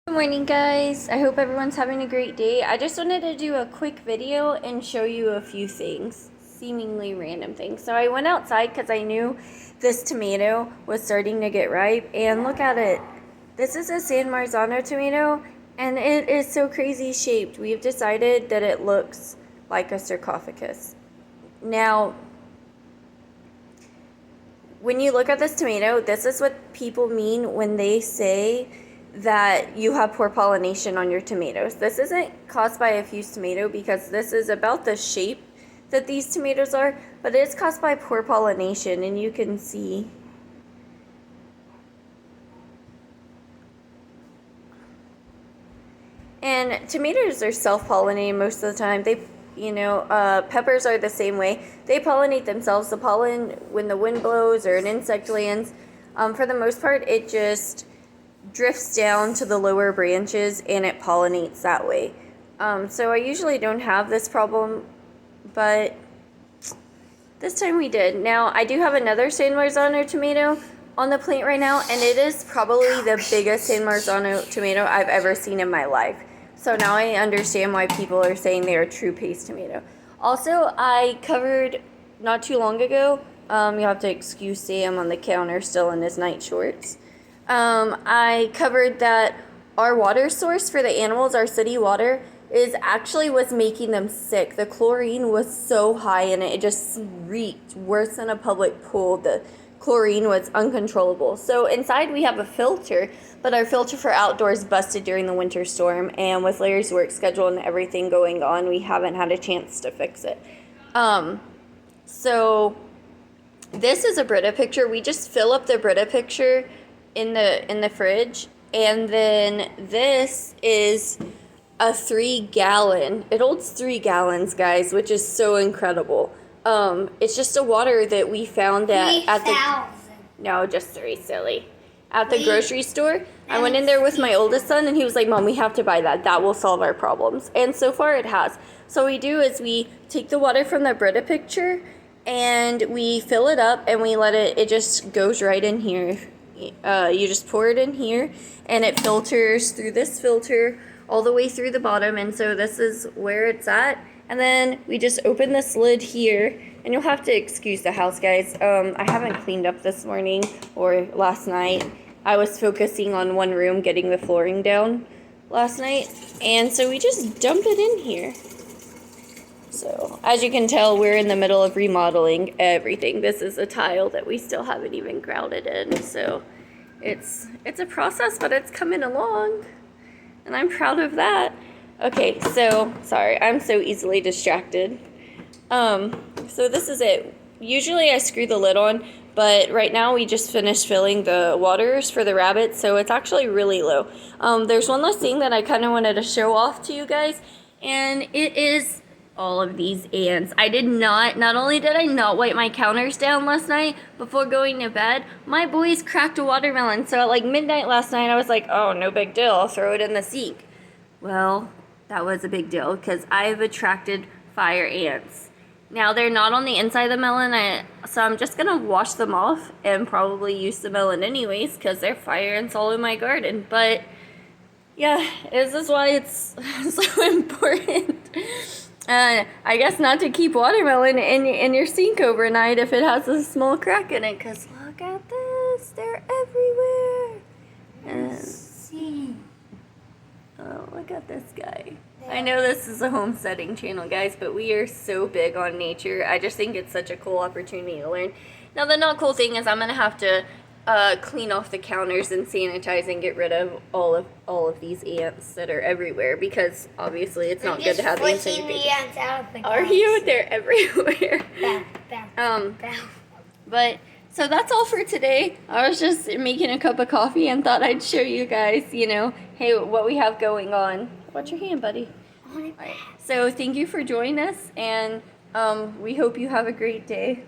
Good morning, guys. I hope everyone's having a great day. I just wanted to do a quick video and show you a few things, seemingly random things. So I went outside because I knew this tomato was starting to get ripe, and look at it. This is a San Marzano tomato, and it is so crazy shaped. We've decided that it looks like a sarcophagus. Now, when you look at this tomato, this is what people mean when they say that you have poor pollination on your tomatoes. This isn't caused by a fused tomato because this is about the shape that these tomatoes are, but it's caused by poor pollination, and you can see. And tomatoes are self-pollinating most of the time. Peppers are the same way. They pollinate themselves. The pollen, when the wind blows or an insect lands, for the most part, it just drifts down to the lower branches and it pollinates that way. So I usually don't have this problem, but this time we did. Now, I do have another San Marzano tomato on the plant right now, and it is probably the biggest San Marzano tomato I've ever seen in my life. So now I understand why people are saying they are a true paste tomato. Also, I covered not too long ago, you'll have to excuse Sam on the counter still in his night shorts. I covered that our water source for the animals, our city water, was making them sick. The chlorine was so high in it, it just reeked worse than a public pool. The chlorine was uncontrollable. So inside we have a filter, but our filter for outdoors busted during the winter storm, and with Larry's work schedule and everything going on, we haven't had a chance to fix it. So this is a Brita picture. We just fill up the Brita picture in the fridge, and then this is a 3-gallon. It holds 3 gallons, guys, which is so incredible. It's just a water that we found just 3, silly. At the grocery store. I went in there with my oldest son, and he was like, "Mom, we have to buy that. That will solve our problems." And so far it has. So what we do is we take the water from the Brita picture and we fill it up, and we let it just goes right in here. You just pour it in here, and it filters through this filter all the way through the bottom, and so this is where it's at. And then we just open this lid here, and you'll have to excuse the house, guys. I haven't cleaned up this morning or last night. I was focusing on one room, getting the flooring down last night, and so we just dump it in here. So, as you can tell, we're in the middle of remodeling everything. This is a tile that we still haven't even grouted in, so it's a process, but it's coming along, and I'm proud of that. Okay, so, sorry, I'm so easily distracted. So this is it. Usually I screw the lid on, but right now we just finished filling the waters for the rabbits, so it's actually really low. There's one last thing that I kind of wanted to show off to you guys, and it is all of these ants. Not only did I not wipe my counters down last night before going to bed, my boys cracked a watermelon. So at like midnight last night, I was like, oh, no big deal, I'll throw it in the sink. Well, that was a big deal because I've attracted fire ants. Now, they're not on the inside of the melon, so I'm just going to wash them off and probably use the melon anyways because they're fire ants all in my garden. But, yeah, this is why it's so important. I guess not to keep watermelon in your sink overnight if it has a small crack in it, because look at this, they're everywhere. Oh, look at this guy. I know this is a homesteading channel, guys, but we are so big on nature. I just think it's such a cool opportunity to learn. Now, the not cool thing is I'm going to have to clean off the counters and sanitize and get rid of all of these ants that are everywhere, because obviously it's not good to have ants in your kitchen. Are you? They're everywhere. But so that's all for today. I was just making a cup of coffee and thought I'd show you guys, hey, what we have going on. Watch your hand, buddy. All right. So thank you for joining us, and we hope you have a great day.